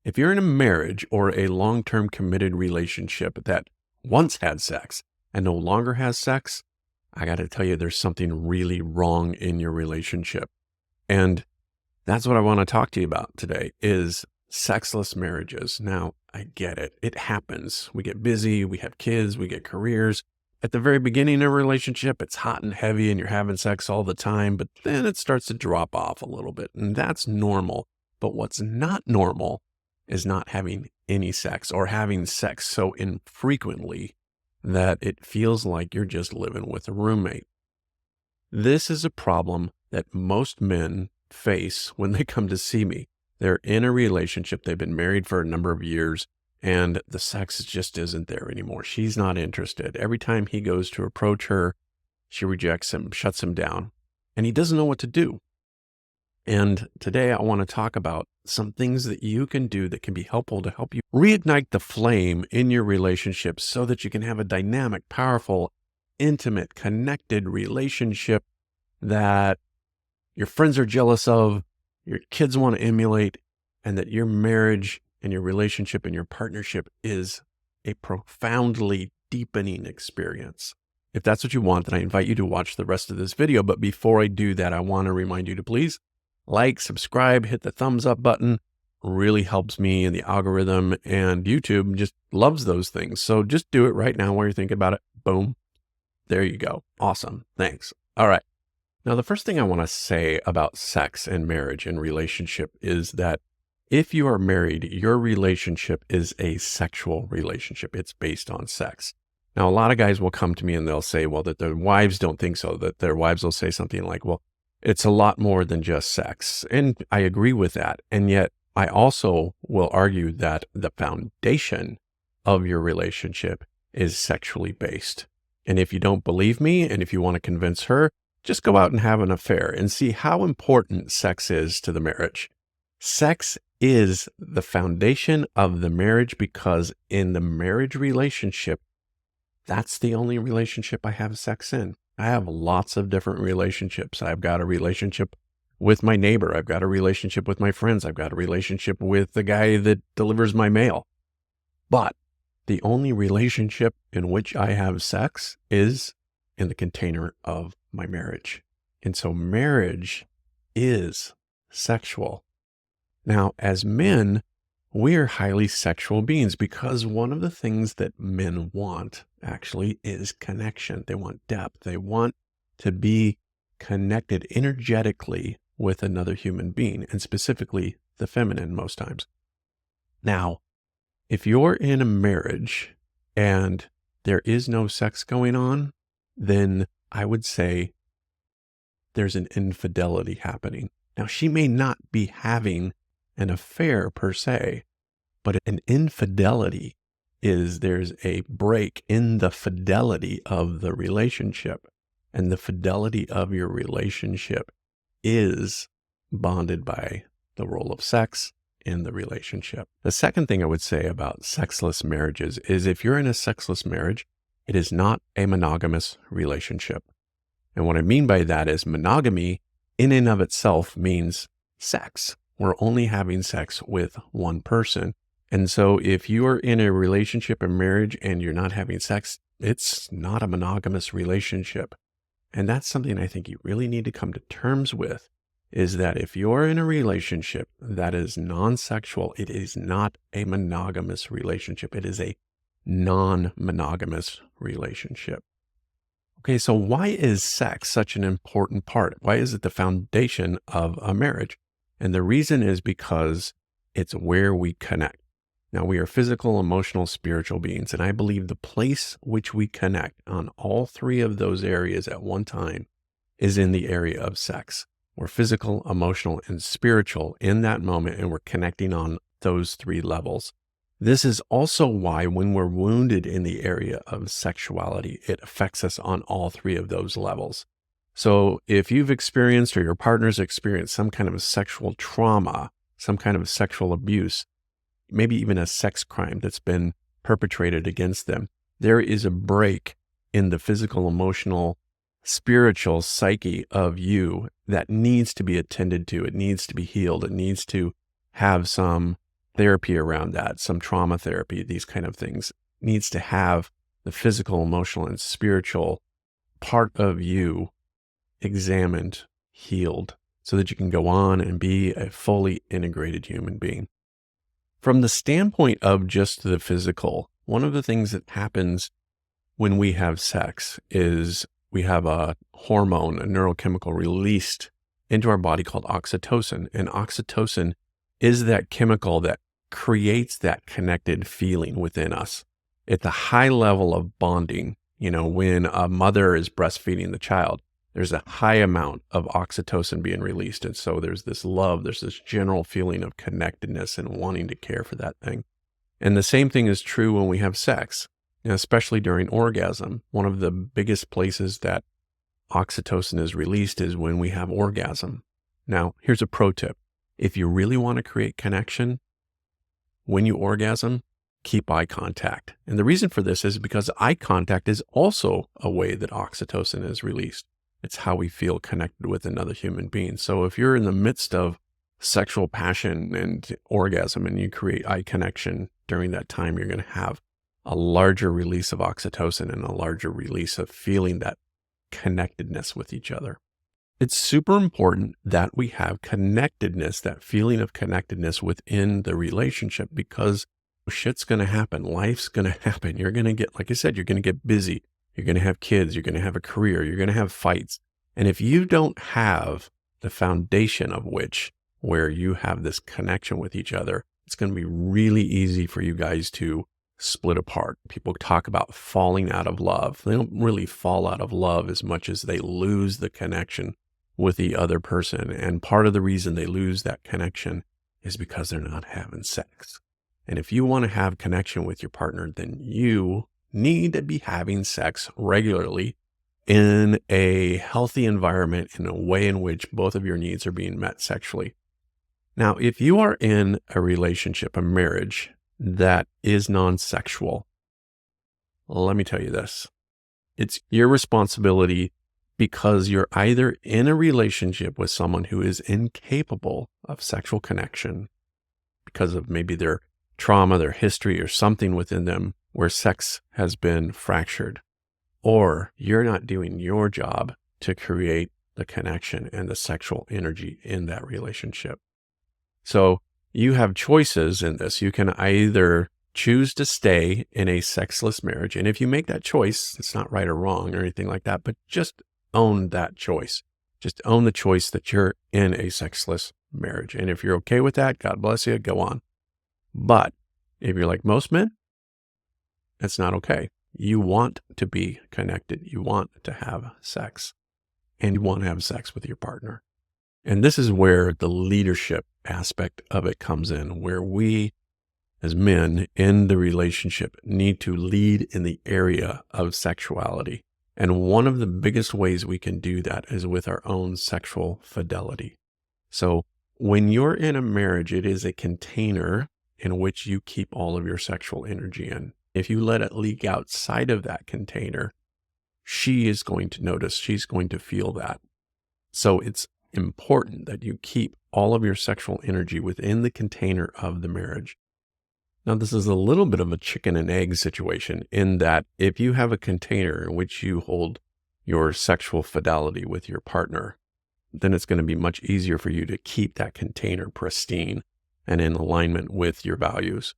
If you're in a marriage or a long-term committed relationship that once had sex and no longer has sex, I got to tell you, there's something really wrong in your relationship. And that's what I want to talk to you about today is sexless marriages. Now, I get it. It happens. We get busy, we have kids, we get careers. At the very beginning of a relationship, it's hot and heavy and you're having sex all the time, but then it starts to drop off a little bit, and that's normal. But what's not normal is not having any sex or having sex so infrequently that it feels like you're just living with a roommate. This is a problem that most men face when they come to see me. They're in a relationship, they've been married for a number of years, and the sex just isn't there anymore. She's not interested. Every time he goes to approach her, she rejects him, shuts him down, and he doesn't know what to do. And today I want to talk about some things that you can do that can be helpful to help you reignite the flame in your relationship so that you can have a dynamic, powerful, intimate, connected relationship that your friends are jealous of, your kids want to emulate, and that your marriage and your relationship and your partnership is a profoundly deepening experience. If that's what you want, then I invite you to watch the rest of this video. But before I do that, I want to remind you to please like, subscribe, hit the thumbs up button. Really helps me in the algorithm, and YouTube just loves those things. So just do it right now while you're thinking about it. Boom. There you go. Awesome. Thanks. All right. Now, the first thing I want to say about sex and marriage and relationship is that if you are married, your relationship is a sexual relationship. It's based on sex. Now, a lot of guys will come to me and they'll say, well, that their wives don't think so, that their wives will say something like, well, it's a lot more than just sex. And I agree with that. And yet I also will argue that the foundation of your relationship is sexually based. And if you don't believe me, and if you want to convince her, just go out and have an affair and see how important sex is to the marriage. Sex is the foundation of the marriage because in the marriage relationship, that's the only relationship I have sex in. I have lots of different relationships. I've got a relationship with my neighbor. I've got a relationship with my friends. I've got a relationship with the guy that delivers my mail. But the only relationship in which I have sex is in the container of my marriage. And so marriage is sexual. Now, as men, we are highly sexual beings because one of the things that men want actually is connection. They want depth. They want to be connected energetically with another human being, and specifically the feminine most times. Now, if you're in a marriage and there is no sex going on, then I would say there's an infidelity happening. Now, she may not be having an affair per se, but an infidelity is there's a break in the fidelity of the relationship. And the fidelity of your relationship is bonded by the role of sex in the relationship. The second thing I would say about sexless marriages is if you're in a sexless marriage, it is not a monogamous relationship. And what I mean by that is monogamy in and of itself means sex. We're only having sex with one person. And so if you are in a relationship or marriage and you're not having sex, it's not a monogamous relationship. And that's something I think you really need to come to terms with, is that if you're in a relationship that is non-sexual, it is not a monogamous relationship. It is a non-monogamous relationship. Okay, so why is sex such an important part? Why is it the foundation of a marriage? And the reason is because it's where we connect. Now, we are physical, emotional, spiritual beings, and I believe the place which we connect on all three of those areas at one time is in the area of sex. We're physical, emotional, and spiritual in that moment, and we're connecting on those three levels. This is also why when we're wounded in the area of sexuality, it affects us on all three of those levels. So if you've experienced or your partner's experienced some kind of sexual trauma, some kind of sexual abuse, maybe even a sex crime that's been perpetrated against them, there is a break in the physical, emotional, spiritual psyche of you that needs to be attended to. It needs to be healed. It needs to have some therapy around that, some trauma therapy, these kind of things, needs to have the physical, emotional, and spiritual part of you examined, healed, so that you can go on and be a fully integrated human being. From the standpoint of just the physical, one of the things that happens when we have sex is we have a hormone, a neurochemical released into our body called oxytocin. And oxytocin is that chemical that creates that connected feeling within us. It's a high level of bonding. When a mother is breastfeeding the child, there's a high amount of oxytocin being released. And so there's this love, there's this general feeling of connectedness and wanting to care for that thing. And the same thing is true when we have sex, especially during orgasm. One of the biggest places that oxytocin is released is when we have orgasm. Now, here's a pro tip. If you really want to create connection, when you orgasm, keep eye contact. And the reason for this is because eye contact is also a way that oxytocin is released. It's how we feel connected with another human being. So if you're in the midst of sexual passion and orgasm and you create eye connection during that time, you're going to have a larger release of oxytocin and a larger release of feeling that connectedness with each other. It's super important that we have connectedness, that feeling of connectedness within the relationship, because shit's going to happen. Life's going to happen. You're going to get, like I said, you're going to get busy. You're going to have kids. You're going to have a career. You're going to have fights. And if you don't have the foundation of which, where you have this connection with each other, it's going to be really easy for you guys to split apart. People talk about falling out of love. They don't really fall out of love as much as they lose the connection with the other person. And part of the reason they lose that connection is because they're not having sex. And if you want to have connection with your partner, then you need to be having sex regularly in a healthy environment, in a way in which both of your needs are being met sexually. Now, if you are in a relationship, a marriage that is non-sexual, let me tell you this. It's your responsibility, because you're either in a relationship with someone who is incapable of sexual connection because of maybe their trauma, their history, or something within them where sex has been fractured, or you're not doing your job to create the connection and the sexual energy in that relationship. So you have choices in this. You can either choose to stay in a sexless marriage. And if you make that choice, it's not right or wrong or anything like that, but just own that choice. Just own the choice that you're in a sexless marriage. And if you're okay with that, God bless you, go on. But if you're like most men, it's not okay. You want to be connected. You want to have sex, and you want to have sex with your partner. And this is where the leadership aspect of it comes in, where we as men in the relationship need to lead in the area of sexuality. And one of the biggest ways we can do that is with our own sexual fidelity. So when you're in a marriage, it is a container in which you keep all of your sexual energy in. If you let it leak outside of that container, she is going to notice, she's going to feel that. So it's important that you keep all of your sexual energy within the container of the marriage. Now, this is a little bit of a chicken and egg situation, in that if you have a container in which you hold your sexual fidelity with your partner, then it's going to be much easier for you to keep that container pristine and in alignment with your values.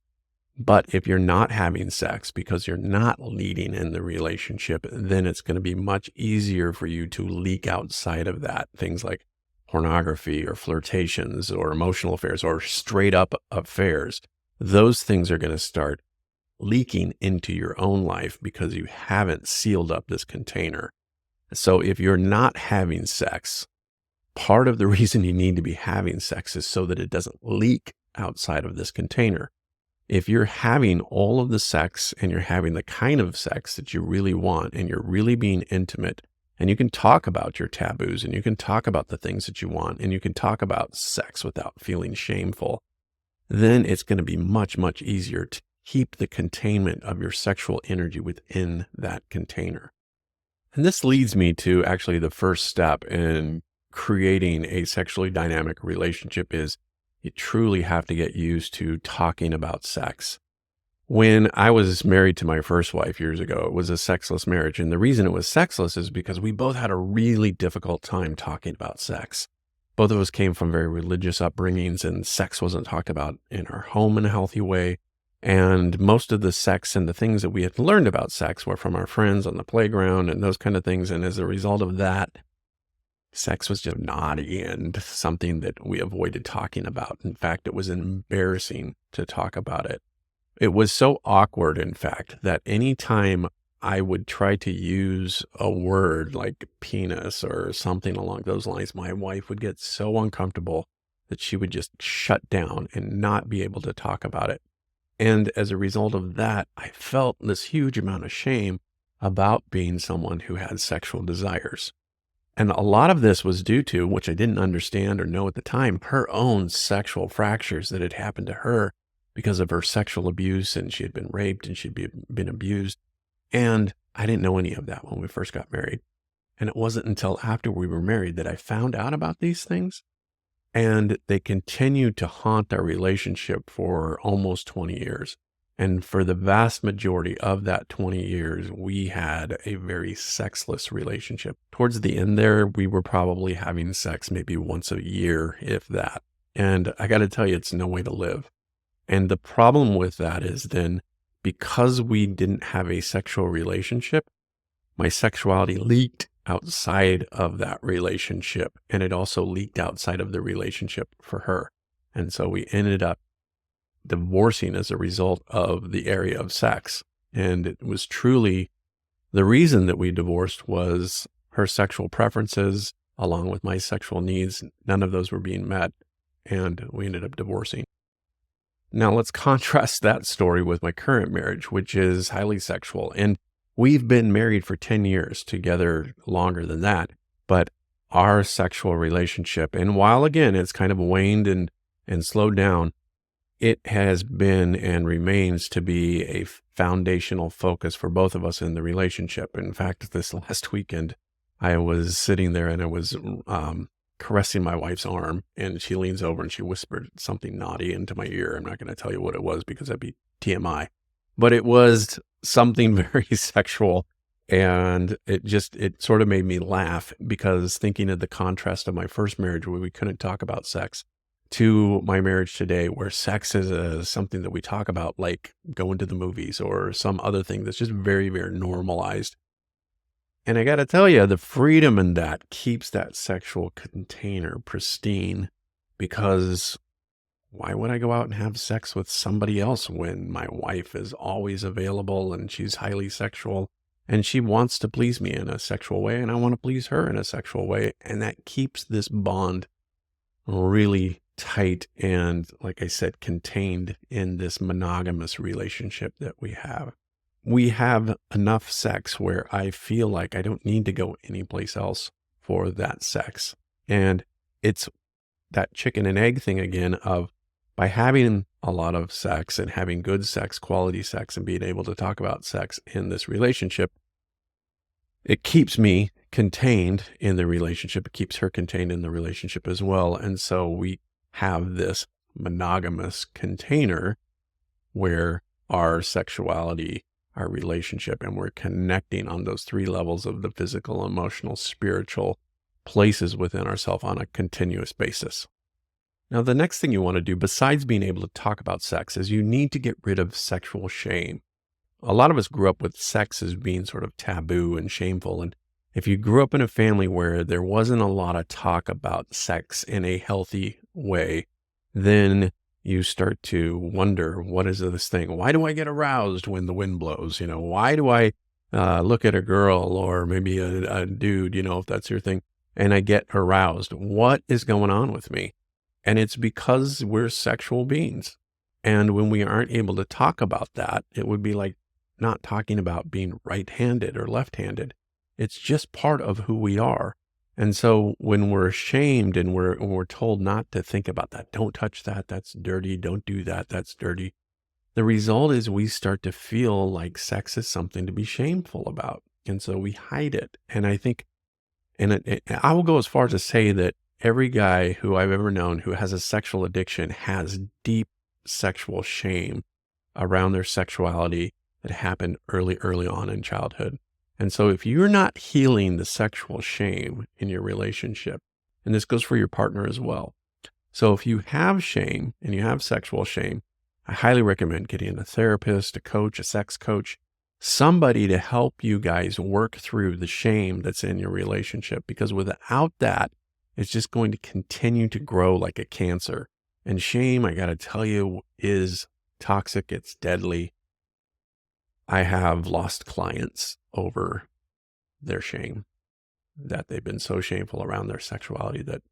But if you're not having sex because you're not leading in the relationship, then it's going to be much easier for you to leak outside of that. Things like pornography or flirtations or emotional affairs or straight up affairs. Those things are going to start leaking into your own life because you haven't sealed up this container. So if you're not having sex, part of the reason you need to be having sex is so that it doesn't leak outside of this container. If you're having all of the sex and you're having the kind of sex that you really want and you're really being intimate, and you can talk about your taboos and you can talk about the things that you want and you can talk about sex without feeling shameful, then it's going to be much, much easier to keep the containment of your sexual energy within that container. And this leads me to actually the first step in creating a sexually dynamic relationship is You truly have to get used to talking about sex. When I was married to my first wife years ago, it was a sexless marriage. And the reason it was sexless is because we both had a really difficult time talking about sex. Both of us came from very religious upbringings, and sex wasn't talked about in our home in a healthy way. And most of the sex and the things that we had learned about sex were from our friends on the playground and those kind of things. And as a result of that, sex was just naughty and something that we avoided talking about. In fact, it was embarrassing to talk about it. It was so awkward, in fact, that anytime I would try to use a word like penis or something along those lines, my wife would get so uncomfortable that she would just shut down and not be able to talk about it. And as a result of that, I felt this huge amount of shame about being someone who had sexual desires. And a lot of this was due to, which I didn't understand or know at the time, her own sexual fractures that had happened to her because of her sexual abuse, and she had been raped and been abused. And I didn't know any of that when we first got married. And it wasn't until after we were married that I found out about these things. And they continued to haunt our relationship for almost 20 years. And for the vast majority of that 20 years, we had a very sexless relationship. Towards the end there, we were probably having sex maybe once a year, if that. And I got to tell you, it's no way to live. And the problem with that is then, because we didn't have a sexual relationship, my sexuality leaked outside of that relationship. And it also leaked outside of the relationship for her. And so we ended up divorcing as a result of the area of sex. And it was truly the reason that we divorced was her sexual preferences along with my sexual needs. None of those were being met. And we ended up divorcing. Now let's contrast that story with my current marriage, which is highly sexual. And we've been married for 10 years, together longer than that. But our sexual relationship, and while again, it's kind of waned and slowed down, it has been and remains to be a foundational focus for both of us in the relationship. In fact, this last weekend, I was sitting there and I was caressing my wife's arm, and she leans over and she whispered something naughty into my ear. I'm not going to tell you what it was because that'd be TMI, but it was something very sexual. And it sort of made me laugh, because thinking of the contrast of my first marriage where we couldn't talk about sex to my marriage today, where sex is something that we talk about, like going to the movies or some other thing that's just very, very normalized. And I got to tell you, the freedom in that keeps that sexual container pristine, because why would I go out and have sex with somebody else when my wife is always available and she's highly sexual and she wants to please me in a sexual way and I want to please her in a sexual way? And that keeps this bond really tight and, like I said, contained in this monogamous relationship that we have. We have enough sex where I feel like I don't need to go anyplace else for that sex. And it's that chicken and egg thing again of, by having a lot of sex and having good sex, quality sex, and being able to talk about sex in this relationship, it keeps me contained in the relationship. It keeps her contained in the relationship as well. And so we have this monogamous container where our sexuality, our relationship, and we're connecting on those three levels of the physical, emotional, spiritual places within ourselves on a continuous basis. Now, the next thing you want to do, besides being able to talk about sex, is you need to get rid of sexual shame. A lot of us grew up with sex as being sort of taboo and shameful. And if you grew up in a family where there wasn't a lot of talk about sex in a healthy way, then you start to wonder, what is this thing? Why do I get aroused when the wind blows? Why do I look at a girl or maybe a dude, if that's your thing, and I get aroused? What is going on with me? And it's because we're sexual beings. And when we aren't able to talk about that, it would be like not talking about being right-handed or left-handed. It's just part of who we are. And so when we're ashamed and we're told not to think about that, don't touch that, that's dirty, don't do that, that's dirty, the result is we start to feel like sex is something to be shameful about. And so we hide it. And I think, I will go as far as to say that every guy who I've ever known who has a sexual addiction has deep sexual shame around their sexuality that happened early on in childhood. And so if you're not healing the sexual shame in your relationship, and this goes for your partner as well. So if you have shame and you have sexual shame, I highly recommend getting a therapist, a coach, a sex coach, somebody to help you guys work through the shame that's in your relationship, because without that, it's just going to continue to grow like a cancer. And shame, I got to tell you, is toxic. It's deadly. I have lost clients over their shame, that they've been so shameful around their sexuality that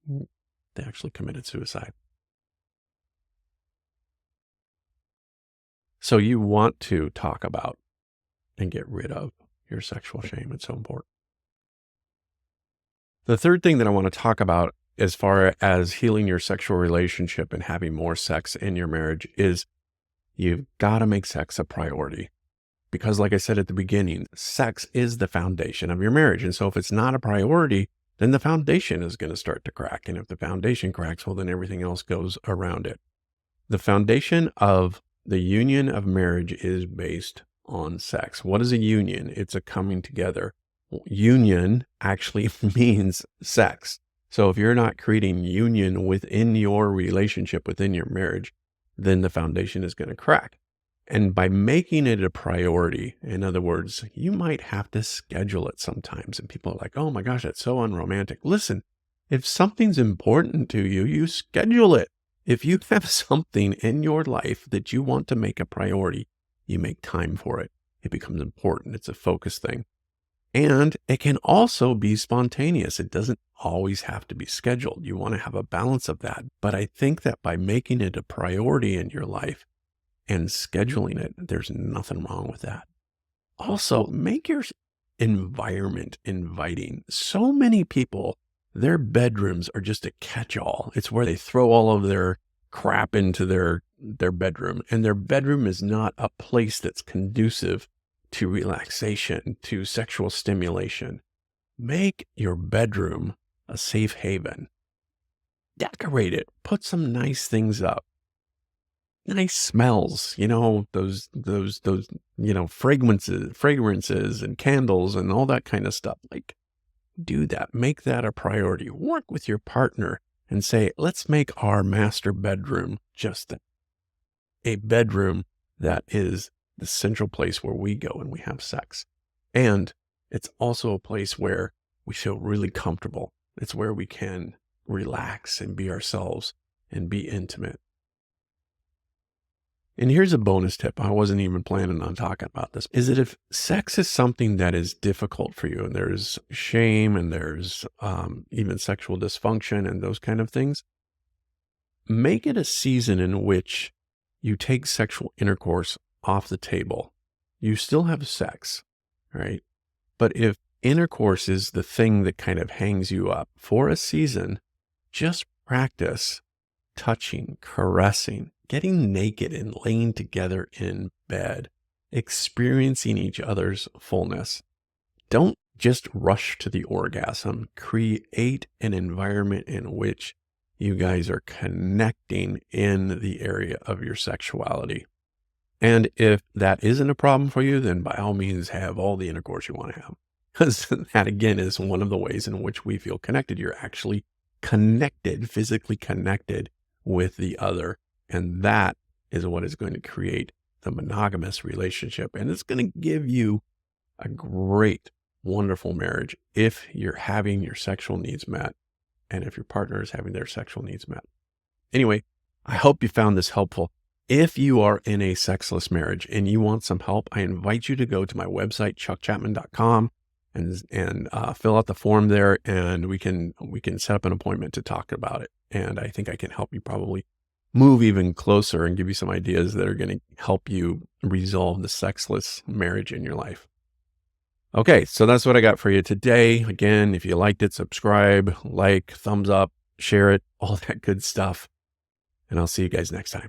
they actually committed suicide. So you want to talk about and get rid of your sexual shame. It's so important. The third thing that I want to talk about as far as healing your sexual relationship and having more sex in your marriage is you've got to make sex a priority. Because like I said at the beginning, sex is the foundation of your marriage. And so if it's not a priority, then the foundation is going to start to crack. And if the foundation cracks, well, then everything else goes around it. The foundation of the union of marriage is based on sex. What is a union? It's a coming together. Union actually means sex. So if you're not creating union within your relationship, within your marriage, then the foundation is going to crack. And by making it a priority, in other words, you might have to schedule it sometimes. And people are like, oh my gosh, that's so unromantic. Listen, if something's important to you, you schedule it. If you have something in your life that you want to make a priority, you make time for it. It becomes important. It's a focus thing. And it can also be spontaneous. It doesn't always have to be scheduled. You want to have a balance of that. But I think that by making it a priority in your life and scheduling it, there's nothing wrong with that. Also, make your environment inviting. So many people, their bedrooms are just a catch-all. It's where they throw all of their crap into their bedroom. And their bedroom is not a place that's conducive to relaxation, to sexual stimulation. Make your bedroom a safe haven. Decorate it. Put some nice things up. Nice smells, those fragrances and candles and all that kind of stuff. Like, do that. Make that a priority. Work with your partner and say, let's make our master bedroom just a bedroom that is the central place where we go and we have sex. And it's also a place where we feel really comfortable. It's where we can relax and be ourselves and be intimate. And here's a bonus tip. I wasn't even planning on talking about this, is that if sex is something that is difficult for you and there's shame and there's even sexual dysfunction and those kind of things, make it a season in which you take sexual intercourse off the table. You still have sex, right? But if intercourse is the thing that kind of hangs you up for a season, just practice touching, caressing, getting naked and laying together in bed, experiencing each other's fullness. Don't just rush to the orgasm. Create an environment in which you guys are connecting in the area of your sexuality. And if that isn't a problem for you, then by all means have all the intercourse you want to have. Because that again is one of the ways in which we feel connected. You're actually connected, physically connected with the other. And that is what is going to create the monogamous relationship. And it's going to give you a great, wonderful marriage if you're having your sexual needs met and if your partner is having their sexual needs met. Anyway, I hope you found this helpful. If you are in a sexless marriage and you want some help, I invite you to go to my website, chuckchapman.com, and fill out the form there, and we can set up an appointment to talk about it. And I think I can help you probably move even closer and give you some ideas that are going to help you resolve the sexless marriage in your life. Okay, so that's what I got for you today. Again, if you liked it, subscribe, like, thumbs up, share it, all that good stuff. And I'll see you guys next time.